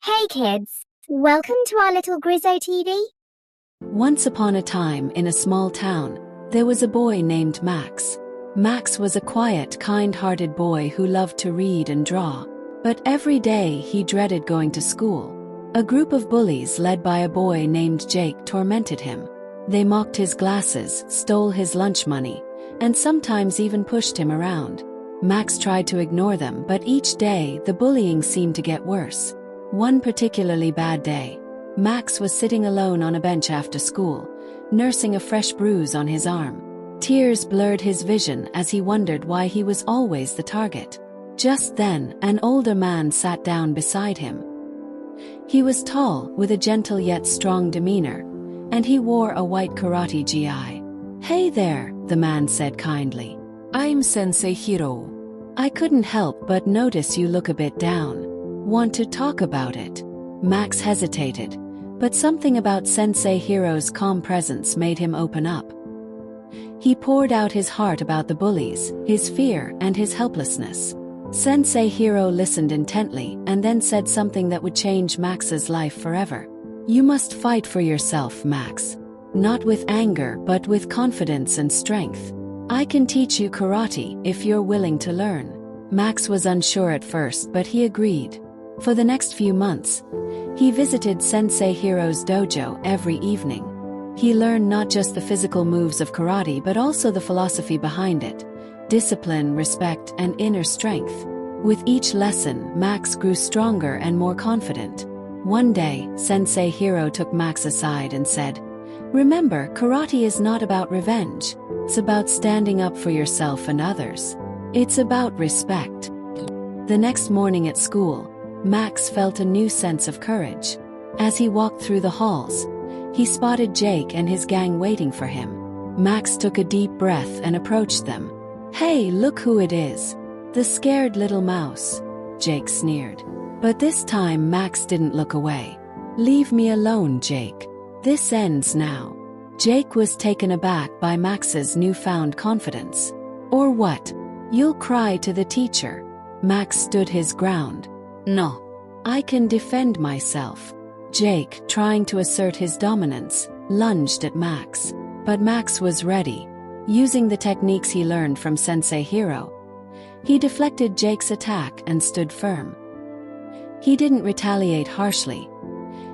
Hey kids, welcome to our little Grizzo TV. Once upon a time in a small town, there was a boy named Max. Max was a quiet, kind-hearted boy who loved to read and draw. But every day he dreaded going to school. A group of bullies led by a boy named Jake tormented him. They mocked his glasses, stole his lunch money, and sometimes even pushed him around. Max tried to ignore them, but each day the bullying seemed to get worse. One particularly bad day, Max was sitting alone on a bench after school, nursing a fresh bruise on his arm. Tears blurred his vision as he wondered why he was always the target. Just then, an older man sat down beside him. He was tall, with a gentle yet strong demeanor, and he wore a white karate gi. "Hey there," the man said kindly. "I'm Sensei Hiro. I couldn't help but notice you look a bit down. Want to talk about it?" Max hesitated, but something about Sensei Hiro's calm presence made him open up. He poured out his heart about the bullies, his fear, and his helplessness. Sensei Hiro listened intently and then said something that would change Max's life forever. "You must fight for yourself, Max. Not with anger, but with confidence and strength. I can teach you karate if you're willing to learn." Max was unsure at first, but he agreed. For the next few months, he visited Sensei Hiro's dojo every evening. He learned not just the physical moves of karate but also the philosophy behind it: discipline, respect, and inner strength. With each lesson, Max grew stronger and more confident. One day, Sensei Hiro took Max aside and said, "Remember, karate is not about revenge. It's about standing up for yourself and others. It's about respect." The next morning at school, Max felt a new sense of courage. As he walked through the halls, he spotted Jake and his gang waiting for him. Max took a deep breath and approached them. "Hey, look who it is. The scared little mouse," Jake sneered. But this time Max didn't look away. "Leave me alone, Jake. This ends now." Jake was taken aback by Max's newfound confidence. "Or what? You'll cry to the teacher?" Max stood his ground. "No. I can defend myself." Jake, trying to assert his dominance, lunged at Max. But Max was ready. Using the techniques he learned from Sensei Hiro, he deflected Jake's attack and stood firm. He didn't retaliate harshly.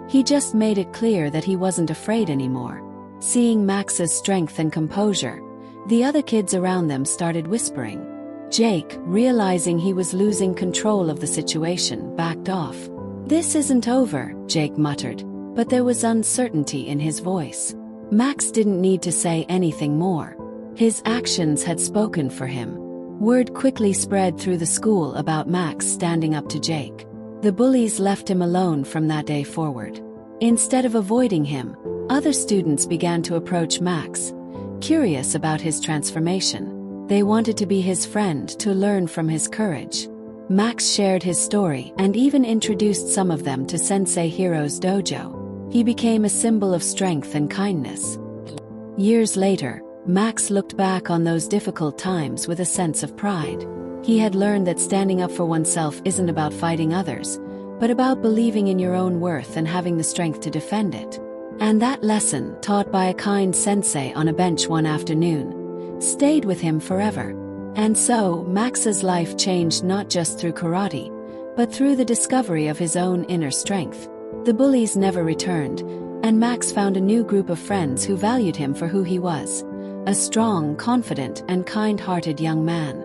He just made it clear that he wasn't afraid anymore. Seeing Max's strength and composure, the other kids around them started whispering. Jake, realizing he was losing control of the situation, backed off. "This isn't over," Jake muttered, but there was uncertainty in his voice. Max didn't need to say anything more. His actions had spoken for him. Word quickly spread through the school about Max standing up to Jake. The bullies left him alone from that day forward. Instead of avoiding him, other students began to approach Max, curious about his transformation. They wanted to be his friend, to learn from his courage. Max shared his story and even introduced some of them to Sensei Hiro's dojo. He became a symbol of strength and kindness. Years later, Max looked back on those difficult times with a sense of pride. He had learned that standing up for oneself isn't about fighting others, but about believing in your own worth and having the strength to defend it. And that lesson, taught by a kind sensei on a bench one afternoon, stayed with him forever. And so, Max's life changed not just through karate, but through the discovery of his own inner strength. The bullies never returned, and Max found a new group of friends who valued him for who he was: a strong, confident, and kind-hearted young man.